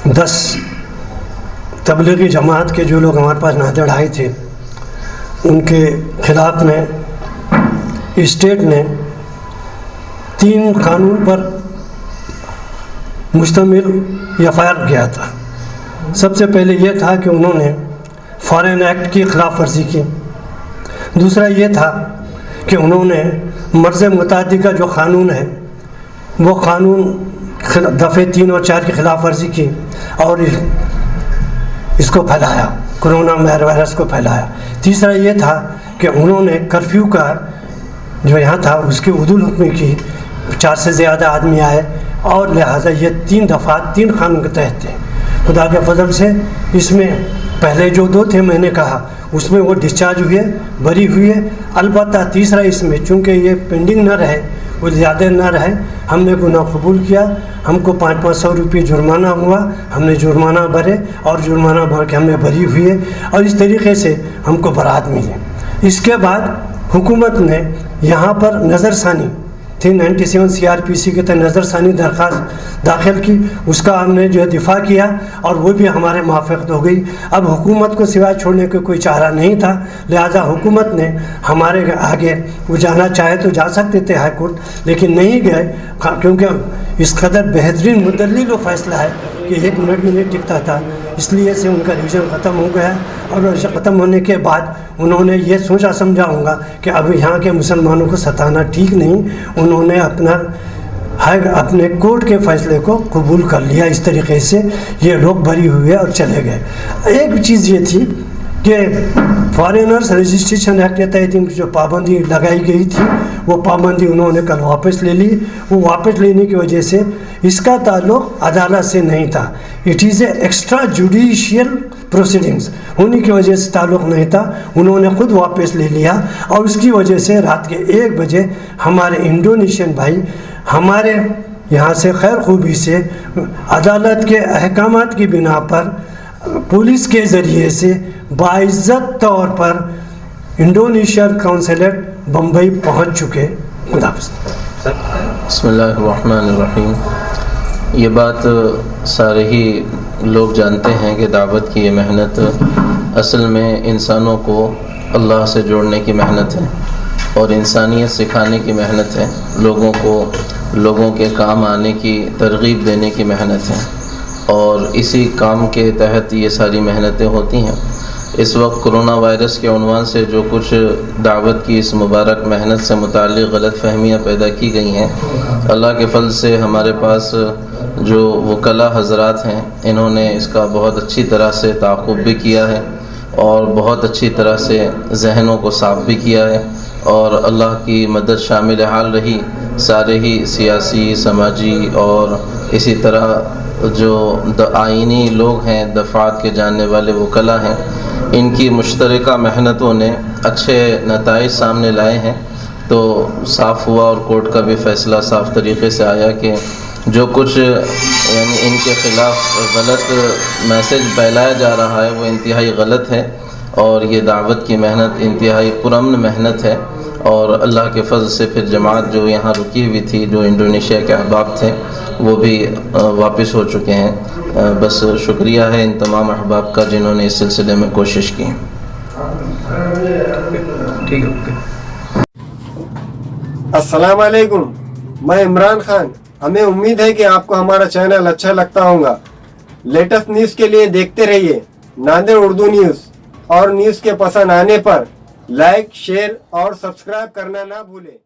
10 तबलीगी जमात के जो लोग हमारे पास नादड़ आए थे, उनके खिलाफ में स्टेट ने 3 कानून पर मुश्तमिल एफ.आई.आर किया था। सबसे पहले ये था कि उन्होंने फॉरेन एक्ट की खिलाफ वर्जी की। दूसरा ये था कि उन्होंने मर्ज़ मुतादी का जो क़ानून है वो क़ानून दफ़े 3 और 4 की खिलाफ वर्जी की और इसको फैलाया, कोरोना वायरस को फैलाया। तीसरा ये था कि उन्होंने कर्फ्यू का जो यहाँ था उसकी उदुल हुक्मी की, 4 से ज़्यादा आदमी आए और लिहाजा ये 3 दफ़ा 3 कानून के तहत थे। खुदा के फजल से इसमें पहले जो 2 थे मैंने कहा उसमें वो डिस्चार्ज हुए, बरी हुए। अलबत्ता तीसरा इसमें चूँकि ये पेंडिंग न रहे, वो ज़्यादा न रहे, हमने गुनाह कबूल किया। हमको 500 रुपये जुर्माना हुआ, हमने जुर्माना भरे और जुर्माना भर के हमने बरी हुए और इस तरीके से हमको बरात मिली। इसके बाद हुकूमत ने यहाँ पर नज़रसानी 397 CRPC के तहत नज़रसानी दरख्वास्त दाखिल की, उसका हमने जो है दिफा किया और वो भी हमारे मुआफ़िक़ हो गई। अब हुकूमत को सिवाय छोड़ने का कोई चारा नहीं था, लिहाजा हुकूमत ने हमारे आगे वो जाना चाहे तो जा सकते थे हाई कोर्ट, लेकिन नहीं गए क्योंकि इस कदर बेहतरीन मुदल्लिल फ़ैसला है कि 1 मिनट भी नहीं टिकता था। इसलिए से उनका रिविज़न ख़त्म हो गया और ख़त्म होने के बाद उन्होंने ये सोचा समझा होगा कि अब यहाँ के मुसलमानों को सताना ठीक नहीं। उन्होंने अपने कोर्ट के फ़ैसले को कबूल कर लिया। इस तरीके से ये लोग बरी हुए और चले गए। एक चीज़ ये थी कि फॉरेनर्स रजिस्ट्रेशन एक्ट के तहत जो पाबंदी लगाई गई थी वो पाबंदी उन्होंने कल वापस ले ली। वो वापस लेने की वजह से इसका ताल्लुक़ अदालत से नहीं था, it is a extra judicial proceedings होने की वजह से ताल्लुक़ नहीं था। उन्होंने ख़ुद वापस ले लिया और उसकी वजह से रात के 1 बजे हमारे इंडोनेशियन भाई हमारे यहाँ से खैर खूबी से अदालत के अहकामात की बिना पर पुलिस के ज़रिए से बाइज़्ज़त तौर पर इंडोनेशिया कौंसलेट बम्बई पहुँच चुके। खुदाफ़िज़। बिस्मिल्लाहिर्रहमानिर्रहीम। ये बात सारे ही लोग जानते हैं कि दावत की ये मेहनत असल में इंसानों को अल्लाह से जोड़ने की मेहनत है और इंसानियत सिखाने की मेहनत है, लोगों को लोगों के काम आने की तरगीब देने की मेहनत है और इसी काम के तहत ये सारी मेहनतें होती हैं। इस वक्त कोरोना वायरस के उन्वान से जो कुछ दावत की इस मुबारक मेहनत से मुताल्लिक़ गलत फहमियाँ पैदा की गई हैं, अल्लाह के फल से हमारे पास जो वकला हज़रात हैं इन्होंने इसका बहुत अच्छी तरह से ताक़ुब भी किया है और बहुत अच्छी तरह से जहनों को साफ़ भी किया है और अल्लाह की मदद शामिल हाल रही। सारे ही सियासी, समाजी और इसी तरह जो आइनी लोग हैं, दफ़ात के जानने वाले वकला हैं, इनकी मुश्तरका मेहनतों ने अच्छे नताइज सामने लाए हैं। तो साफ़ हुआ और कोर्ट का भी फ़ैसला साफ़ तरीक़े से आया कि जो कुछ यानी इनके ख़िलाफ़ गलत मैसेज फैलाया जा रहा है वो इंतहाई गलत है और ये दावत की मेहनत इंतहाई पुरअमन मेहनत है। और अल्लाह के फज़ल से फिर जमात जो यहाँ रुकी हुई थी, जो इंडोनेशिया के अहबाब थे, वो भी वापस हो चुके हैं। बस शुक्रिया है इन तमाम अहबाब का जिन्होंने इस सिलसिले में कोशिश की। ठीक है। अस्सलाम वालेकुम, मैं इमरान खान। हमें उम्मीद है कि आपको हमारा चैनल अच्छा लगता होगा। लेटेस्ट न्यूज़ के लिए देखते रहिए नांदेड़ उर्दू न्यूज़ और न्यूज़ के पसंद आने पर लाइक, शेयर और सब्सक्राइब करना ना भूलें।